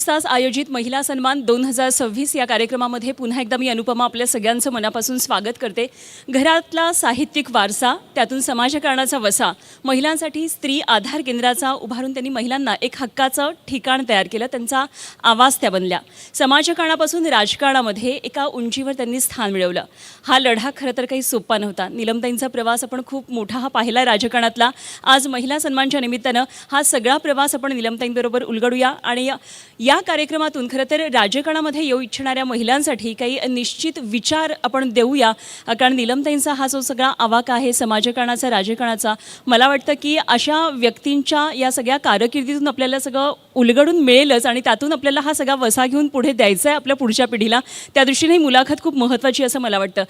तास आयोजित महिला सन्मान 2026 या कार्यक्रमामध्ये पुन्हा एकदा मी अनुपमा आपल्या सगळ्यांचं मनापासून स्वागत करते. घरातला साहित्यिक वारसा, त्यातून समाजकारणाचा वसा, महिलांसाठी स्त्री आधार केंद्राचा उभारून त्यांनी महिलांना एक हक्काचं ठिकाण तयार केलं. त्यांचा आवाज त्या बनल्या. समाजकारणापासून राजकारणामध्ये एका उंचीवर त्यांनी स्थान मिळवलं. हा लढा खरं तर काही सोपा नव्हता. नीलमताईंचा प्रवास आपण खूप मोठा हा पाहिला राजकारणातला. आज महिला सन्मानच्या निमित्तानं हा सगळा प्रवास आपण नीलमताईंबरोबर उलगडूया आणि या कार्यक्रमातून खरं तर राजकारणामध्ये येऊ इच्छिणाऱ्या महिलांसाठी काही निश्चित विचार आपण देऊया. कारण नीलमताईंचा हा जो सगळा आवाका आहे समाजकारणाचा, राजकारणाचा, मला वाटतं की अशा व्यक्तींच्या या सगळ्या कारकिर्दीतून आपल्याला सगळं उलगडून मिळेलच आणि त्यातून आपल्याला हा सगळा वसा घेऊन पुढे द्यायचा आहे आपल्या पुढच्या पिढीला. त्या दृष्टीने ही मुलाखत खूप महत्त्वाची असं मला वाटतं.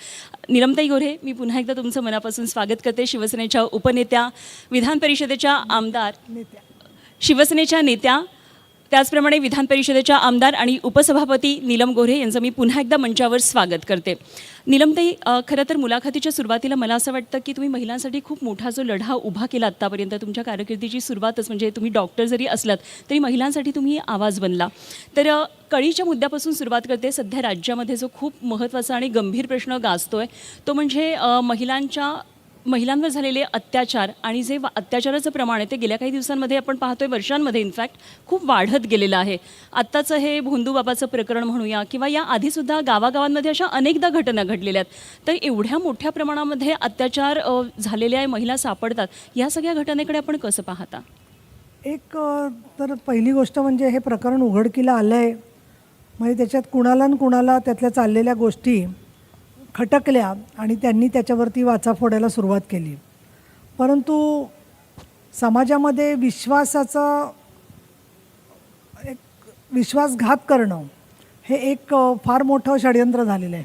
नीलमताई गोऱ्हे, मी पुन्हा एकदा तुमचं मनापासून स्वागत करते. शिवसेनेच्या उपनेत्या, विधान परिषदेच्या आमदार, शिवसेनेच्या नेत्या, त्याचप्रमाणे विधान परिषदेच्या आमदार आणि उपसभापती नीलम गोऱ्हे यांचं मी पुन्हा एकदा मंचावर स्वागत करते. नीलमताई, खरं तर मुलाखतीच्या सुरुवातीला मला असं वाटतं की तुम्ही महिलांसाठी खूप मोठा जो लढा उभा केला आत्तापर्यंत, तुमच्या कारकिर्दीची सुरुवातच म्हणजे तुम्ही डॉक्टर जरी असलात तरी महिलांसाठी तुम्ही आवाज बनला. तर कळीच्या मुद्द्यापासून सुरुवात करते. सध्या राज्यामध्ये जो खूप महत्त्वाचा आणि गंभीर प्रश्न गाजतोय तो म्हणजे महिलांवर झालेले अत्याचार आणि जे अत्याचाराचं प्रमाण आहे ते गेल्या काही दिवसांमध्ये आपण पाहतोय, वर्षांमध्ये इनफॅक्ट खूप वाढत गेलेलं आहे. आत्ताचं हे भोंदूबाबाचं प्रकरण म्हणूया किंवा या आधीसुद्धा गावागावांमध्ये अशा अनेकदा घटना घडलेल्या आहेत. तर एवढ्या मोठ्या प्रमाणामध्ये अत्याचार झालेले आहे, महिला सापडतात, या सगळ्या घटनेकडे आपण कसं पाहता? तर पहिली गोष्ट म्हणजे हे प्रकरण उघडकीला आलं आहे, म्हणजे त्याच्यात कुणाला न कुणाला त्यातल्या चाललेल्या गोष्टी खटकल्या आणि त्यांनी त्याच्यावरती वाचा फोडायला सुरुवात केली. परंतु समाजामध्ये विश्वासघात करणं हे एक फार मोठं षडयंत्र झालेलं आहे.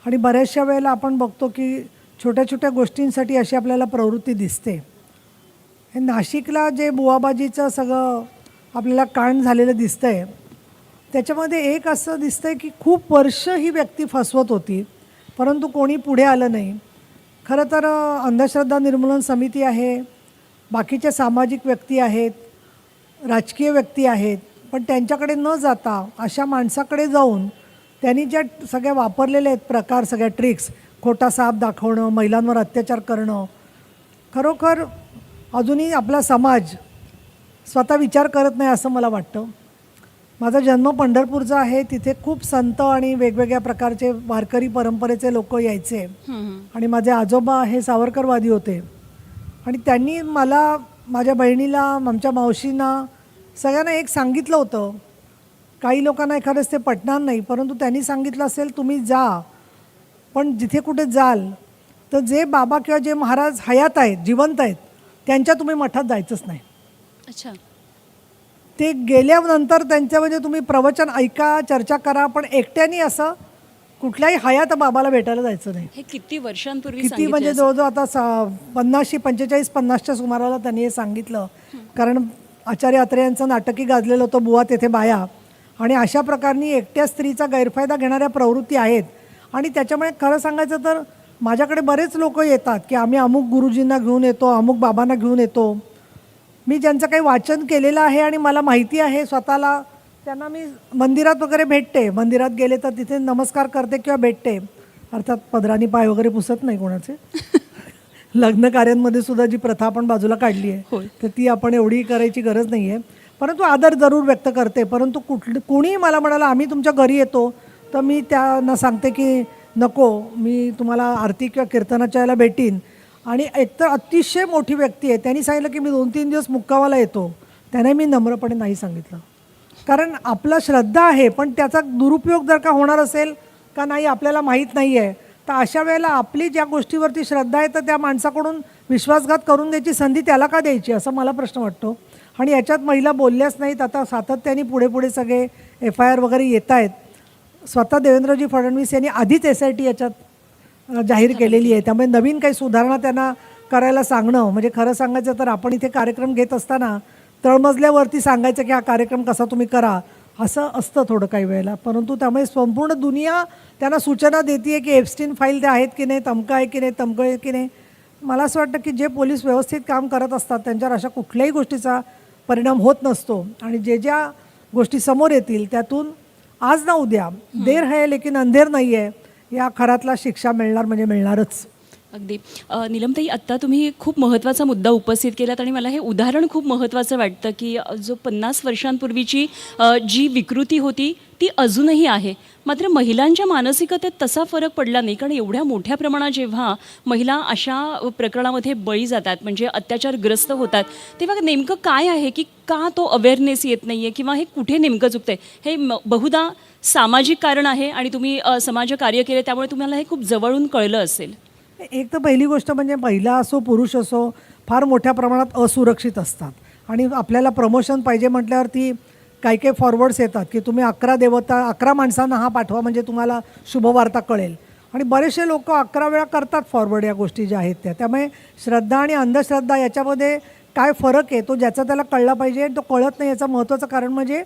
आणि बऱ्याचशा वेळेला आपण बघतो की छोट्या छोट्या गोष्टींसाठी अशी आपल्याला प्रवृत्ती दिसते. हे नाशिकला जे बुवाबाजीचं सगळं आपल्याला कांड झालेलं दिसतं आहे, त्याच्यामध्ये एक असं दिसतं आहे की खूप वर्ष ही व्यक्ती फसवत होती परंतु कोणी पुढे आलं नाही. खरं तर अंधश्रद्धा निर्मूलन समिती आहे, बाकीच्या सामाजिक व्यक्ती आहेत, राजकीय व्यक्ती आहेत, पण त्यांच्याकडे न जाता अशा माणसाकडे जाऊन त्यांनी ज्या सगळ्या वापरलेल्या आहेत प्रकार, सगळ्या ट्रिक्स, खोटा साप दाखवणं, महिलांवर अत्याचार करणं, खरोखर अजूनही आपला समाज स्वतः विचार करत नाही असं मला वाटतं. माझा जन्म पंढरपूरचा आहे. तिथे खूप संत आणि वेगवेगळ्या प्रकारचे वारकरी परंपरेचे लोक यायचे आणि माझे आजोबा हे सावरकरवादी होते आणि त्यांनी मला, माझ्या बहिणीला, आमच्या मावशींना, सगळ्यांना एक सांगितलं होतं. काही लोकांना एखादंच ते पटणार नाही, परंतु त्यांनी सांगितलं असेल तुम्ही जा, पण जिथे कुठे जाल तर जे बाबा किंवा जे महाराज हयात आहेत, जिवंत आहेत, त्यांच्या तुम्ही मठात जायचंच नाही. अच्छा. ते गेल्यानंतर त्यांच्या म्हणजे तुम्ही प्रवचन ऐका, चर्चा करा, पण एकट्याने असं कुठल्याही हयात बाबाला भेटायला जायचं नाही. हे किती वर्षांपूर्वी किती म्हणजे जवळजवळ आता 45-45-50च्या सुमाराला त्यांनी हे सांगितलं. कारण आचार्य अत्रे यांचं नाटकही गाजलेलं होतं, बुवा तेथे बाया, आणि अशा प्रकारनी एकट्या स्त्रीचा गैरफायदा घेणाऱ्या प्रवृत्ती आहेत. आणि त्याच्यामुळे खरं सांगायचं तर माझ्याकडे बरेच लोक येतात की आम्ही अमुक गुरुजींना घेऊन येतो, अमुक बाबांना घेऊन येतो. मी ज्यांचं काही वाचन केलेलं आहे आणि मला माहिती आहे स्वतःला, त्यांना मी मंदिरात वगैरे भेटते. मंदिरात गेले तर तिथे नमस्कार करते किंवा भेटते. अर्थात पदरानी पाय वगैरे पुसत नाही कोणाचे. लग्न कार्यांमध्ये सुद्धा जी प्रथा आपण बाजूला काढली आहे तर ती आपण एवढी करायची गरज नाही आहे, परंतु आदर जरूर व्यक्त करते. परंतु कोणीही मला म्हणालं आम्ही तुमच्या घरी येतो तर मी त्यांना सांगते की नको, मी तुम्हाला आरती किंवा कीर्तनाच्या याला भेटीन. आणि एकतर अतिशय मोठी व्यक्ती आहे, त्यांनी सांगितलं की मी 2-3 दिवस मुक्कामाला येतो, त्याने मी नम्रपणे नाही सांगितलं. कारण आपला श्रद्धा आहे, पण त्याचा दुरुपयोग जर का होणार असेल का नाही आपल्याला माहीत नाही आहे, तर अशा वेळेला आपली ज्या गोष्टीवरती श्रद्धा आहे तर त्या माणसाकडून विश्वासघात करून द्यायची संधी त्याला का द्यायची, असं मला प्रश्न वाटतो. आणि याच्यात महिला बोलल्याच नाहीत. आता सातत्याने पुढे सगळे FIR वगैरे येत आहेत. स्वतः देवेंद्रजी फडणवीस यांनी आधीच SIT याच्यात जाहीर केलेली आहे. त्यामुळे नवीन काही सुधारणा त्यांना करायला सांगणं म्हणजे खरं सांगायचं तर आपण इथे कार्यक्रम घेत असताना तळमजल्यावरती सांगायचं की हा कार्यक्रम कसा तुम्ही करा असं असतं थोडं काही वेळेला. परंतु त्यामुळे संपूर्ण दुनिया त्यांना सूचना देते आहे की एप्स्टीन फाईल ते आहेत की नाही, तमकं आहे की नाही, तमकं आहे की नाही. मला असं वाटतं की जे पोलीस व्यवस्थित काम करत असतात त्यांच्यावर अशा कुठल्याही गोष्टीचा परिणाम होत नसतो. आणि जे ज्या गोष्टी समोर येतील, त्यातून आज ना उद्या देर है लेकिन अंधेर नाही आहे या खरातला शिक्षा मिळणार म्हणजे मिळणारच. अगदी नीलमताई, आत्ता तुम्ही खूप महत्त्वाचा मुद्दा उपस्थित केलात आणि मला हे उदाहरण खूप महत्त्वाचं वाटतं की जो 50 वर्षांपूर्वीची जी विकृती होती ती अजूनही आहे. मात्र महिलांच्या मानसिकतेत तसा फरक पडला नाही, कारण एवढ्या मोठ्या प्रमाणात जेव्हा महिला अशा प्रकरणामध्ये बळी जातात म्हणजे अत्याचारग्रस्त होतात, तेव्हा नेमकं काय आहे की का तो अवेअरनेस येत नाही आहे किंवा हे कुठे नेमकं चुकतंय? हे बहुधा सामाजिक कारण आहे आणि तुम्ही समाजकार्य केले त्यामुळे तुम्हाला हे खूप जवळून कळलं असेल. एक तर पहिली गोष्ट म्हणजे महिला असो पुरुष असो फार मोठ्या प्रमाणात असुरक्षित असतात आणि आपल्याला प्रमोशन पाहिजे म्हटल्यावरती काही काही फॉरवर्ड्स येतात की तुम्ही 11 माणसांना हा पाठवा म्हणजे तुम्हाला शुभवार्ता कळेल, आणि बरेचसे लोक 11 वेळा करतात फॉरवर्ड या गोष्टी ज्या आहेत त्या. त्यामुळे श्रद्धा आणि अंधश्रद्धा याच्यामध्ये काय फरक आहे तो ज्याचा त्याला कळला पाहिजे, आणि तो कळत नाही याचं महत्त्वाचं कारण म्हणजे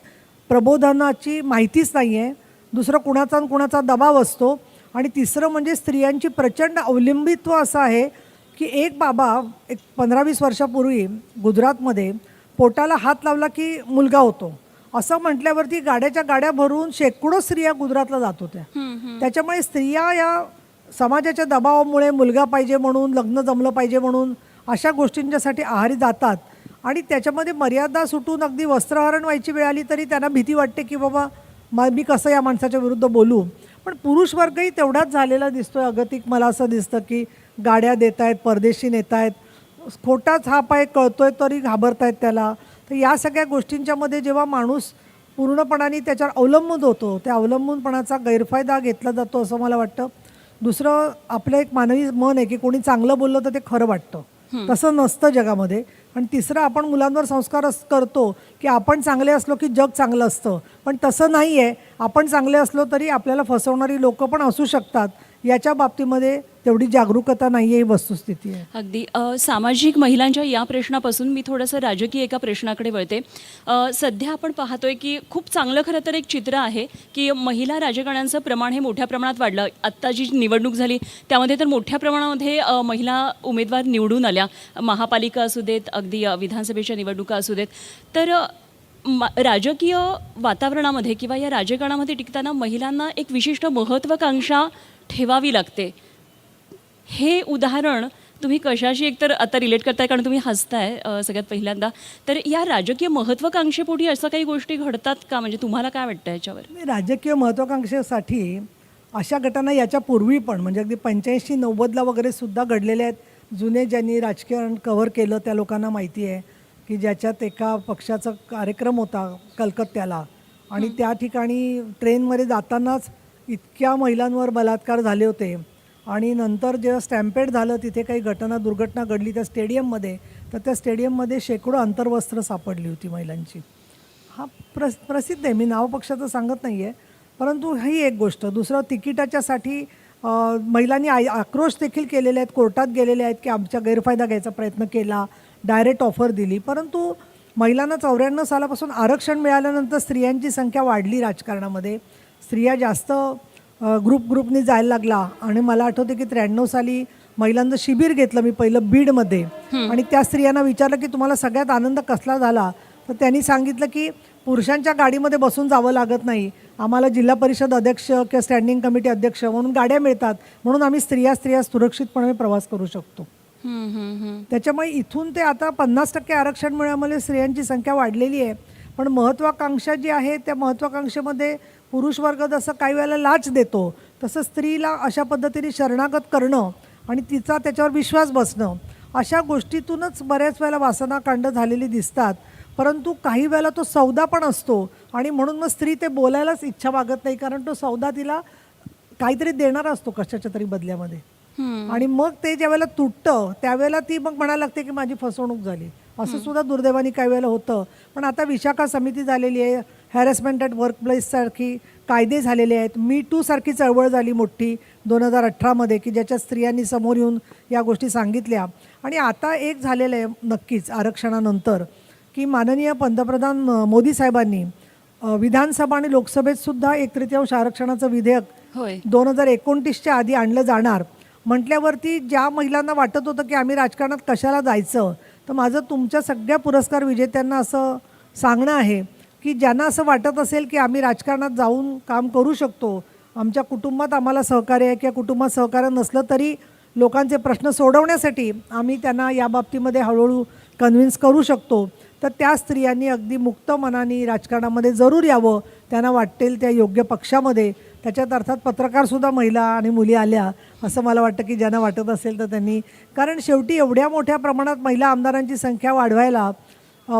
प्रबोधनाची माहितीच नाही आहे. दुसरं कुणाचा दबाव असतो, आणि तिसरं म्हणजे स्त्रियांची प्रचंड अवलंबित्व असं आहे की एक बाबा एक 15-20 वर्षापूर्वी गुजरातमध्ये पोटाला हात लावला की मुलगा होतो असं म्हटल्यावरती गाड्याच्या गाड्या भरून शेकडो स्त्रिया गुजरातला जात होत्या. त्याच्यामुळे स्त्रिया या समाजाच्या दबावामुळे मुलगा पाहिजे म्हणून, लग्न जमलं पाहिजे म्हणून अशा गोष्टींच्यासाठी आहारी जातात, आणि त्याच्यामध्ये मर्यादा सुटून अगदी वस्त्रहरण व्हायची वेळ आली तरी त्यांना भीती वाटते की बाबा मी कसं या माणसाच्या विरुद्ध बोलू. पण पुरुष वर्गही तेवढाच झालेला दिसतोय अगतिक. मला असं दिसतं की गाड्या देत आहेत, परदेशी नेत आहेत, खोटाच हा पाय कळतोय तरी घाबरतायत त्याला. तर या सगळ्या गोष्टींच्यामध्ये जेव्हा माणूस पूर्णपणाने त्याच्यावर अवलंबून होतो, त्या अवलंबूनपणाचा गैरफायदा घेतला जातो असं मला वाटतं. दुसरं आपलं एक मानवी मन आहे की कोणी चांगलं बोललं तर ते खरं वाटतं, तसं नसतं जगामध्ये. आणि तिसरं आपण मुलांवर संस्कार करतो की आपण चांगले असलो की जग चांगलं असतं, पण तसं नाही आहे. आपण चांगले असलो तरी आपल्याला फसवणारी लोक पण असू शकतात. याच्या बाबतीमध्ये तेवढी जागरूकता नाही आहे, ही वस्तुस्थिती आहे. अगदी सामाजिक महिलांच्या या प्रश्नापासून मी थोडंसं राजकीय एका प्रश्नाकडे वळते. सध्या आपण पाहतोय की खूप चांगलं खरं तर एक चित्र आहे की महिला राजकारण्यांचं प्रमाण हे मोठ्या प्रमाणात वाढलं. आत्ता जी निवडणूक झाली त्यामध्ये तर मोठ्या प्रमाणामध्ये महिला उमेदवार निवडून आल्या. महापालिका असू देत, अगदी विधानसभेच्या निवडणुका असू देत. तर राजकीय वातावरणामध्ये किंवा या राजकारणामध्ये टिकताना महिलांना एक विशिष्ट महत्त्वाकांक्षा ठेवावी लागते. हे उदाहरण तुम्ही कशाशी एकतर आता रिलेट करताय, कारण तुम्ही हसताय सगळ्यात पहिल्यांदा. तर या राजकीय महत्त्वाकांक्षेपोटी असं काही गोष्टी घडतात का? म्हणजे तुम्हाला काय वाटतं याच्यावर? राजकीय महत्त्वाकांक्षेसाठी अशा घटना याच्यापूर्वी पण म्हणजे अगदी 85-90ला वगैरे सुद्धा घडलेल्या आहेत. जुने ज्यांनी राजकारण कव्हर केलं त्या लोकांना माहिती आहे की ज्याच्यात एका पक्षाचा कार्यक्रम होता कलकत्त्याला, आणि त्या ठिकाणी ट्रेनमध्ये जातानाच इतक्या महिलांवर बलात्कार झाले होते, आणि नंतर जेव्हा स्टॅम्पेड झालं तिथे काही दुर्घटना घडली त्या स्टेडियममध्ये, तर त्या स्टेडियममध्ये शेकडो अंतर्वस्त्र सापडली होती महिलांची. हा प्रसिद्ध आहे, मी नाव पक्षाचं सांगत नाही आहे, परंतु ही एक गोष्ट. दुसरं तिकिटाच्यासाठी महिलांनी आक्रोश देखील केलेले आहेत, कोर्टात गेलेले आहेत की आमचा गैरफायदा घ्यायचा प्रयत्न केला, डायरेक्ट ऑफर दिली. परंतु महिलांना 94 सालापासून आरक्षण मिळाल्यानंतर स्त्रियांची संख्या वाढली राजकारणामध्ये. स्त्रिया जास्त ग्रुपनी जायला लागला, आणि मला आठवते की 93 साली महिलांचं शिबिर घेतलं मी पहिलं बीडमध्ये, आणि त्या स्त्रियांना विचारलं की तुम्हाला सगळ्यात आनंद कसला झाला, तर त्यांनी सांगितलं की पुरुषांच्या गाडीमध्ये बसून जावं लागत नाही, आम्हाला जिल्हा परिषद अध्यक्ष किंवा स्टँडिंग कमिटी अध्यक्ष म्हणून गाड्या मिळतात, म्हणून आम्ही स्त्रिया सुरक्षितपणे प्रवास करू शकतो. त्याच्यामुळे इथून ते आता 50% आरक्षण मिळाल्यामुळे स्त्रियांची संख्या वाढलेली आहे. पण महत्त्वाकांक्षा जी आहे त्या महत्त्वाकांक्षेमध्ये पुरुष वर्ग जसं काही वेळेला लाच देतो, तसं स्त्रीला अशा पद्धतीने शरणागत करणं आणि तिचा त्याच्यावर विश्वास बसणं, अशा गोष्टीतूनच बऱ्याच वेळेला वासनाकांड झालेली दिसतात. परंतु काही वेळेला तो सौदा पण असतो, आणि म्हणून मग स्त्री ते बोलायलाच इच्छा मागत नाही, कारण तो सौदा तिला काहीतरी देणारा असतो कशाच्या तरी बदल्यामध्ये. आणि मग ते ज्या वेळेला तुटतं त्यावेळेला ती मग म्हणायला लागते की माझी फसवणूक झाली. असं सुद्धा दुर्दैवाने काही वेळेला होतं. पण आता विशाखा समिती झालेली आहे, हॅरेसमेंट ॲट वर्कप्लेससारखी कायदे झालेले आहेत, मी टू सारखी चळवळ झाली मोठी 2018मध्ये की ज्याच्या स्त्रियांनी समोर येऊन या गोष्टी सांगितल्या. आणि आता एक झालेलं आहे नक्कीच आरक्षणानंतर की माननीय पंतप्रधान मोदी साहेबांनी विधानसभा आणि लोकसभेत सुद्धा 1/3 आरक्षणाचं विधेयक 2029च्या आधी आणलं जाणार म्हटल्यावरती ज्या महिलांना वाटत होतं की आम्ही राजकारणात कशाला जायचं, तर माझं तुमच्या सगळ्या पुरस्कार विजेत्यांना असं सांगणं आहे की ज्यांना असं वाटत असेल की आम्ही राजकारणात जाऊन काम करू शकतो, आमच्या कुटुंबात आम्हाला सहकार्य आहे किंवा कुटुंबात सहकार्य नसलं तरी लोकांचे प्रश्न सोडवण्यासाठी आम्ही त्यांना या बाबतीमध्ये हळूहळू कन्व्हिन्स करू शकतो, तर त्या स्त्रियांनी अगदी मुक्त मनाने राजकारणामध्ये जरूर यावं. त्यांना वाटेल त्या योग्य पक्षामध्ये. त्याच्यात अर्थात पत्रकारसुद्धा महिला आणि मुली आल्या असं मला वाटतं की ज्यांना वाटत असेल तर त्यांनी, कारण शेवटी एवढ्या मोठ्या प्रमाणात महिला आमदारांची संख्या वाढवायला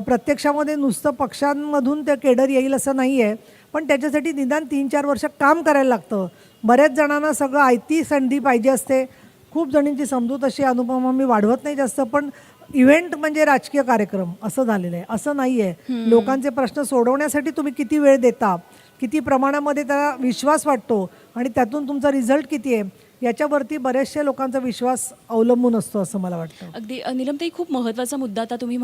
प्रत्यक्षामध्ये नुसतं पक्षांमधून ते केडर येईल असं नाही आहे, पण त्याच्यासाठी निदान 3-4 वर्ष काम करायला लागतं. बऱ्याच जणांना सगळं आयती संधी पाहिजे असते. खूप जणींची समजूत अशी, अनुपमा, मी वाढवत नाही जास्त, पण इव्हेंट म्हणजे राजकीय कार्यक्रम असं झालेलं आहे. असं नाही आहे. लोकांचे प्रश्न सोडवण्यासाठी तुम्ही किती वेळ देता, किती प्रमाणामध्ये त्याला विश्वास वाटतो आणि त्यातून तुमचा रिझल्ट किती आहे याच्यावरती बऱ्याचशा लोकांचा विश्वास अवलंबून असतो असं मला वाटतं. अगदी नीलमताई, खूप महत्त्वाचा मुद्दा आता तुम्ही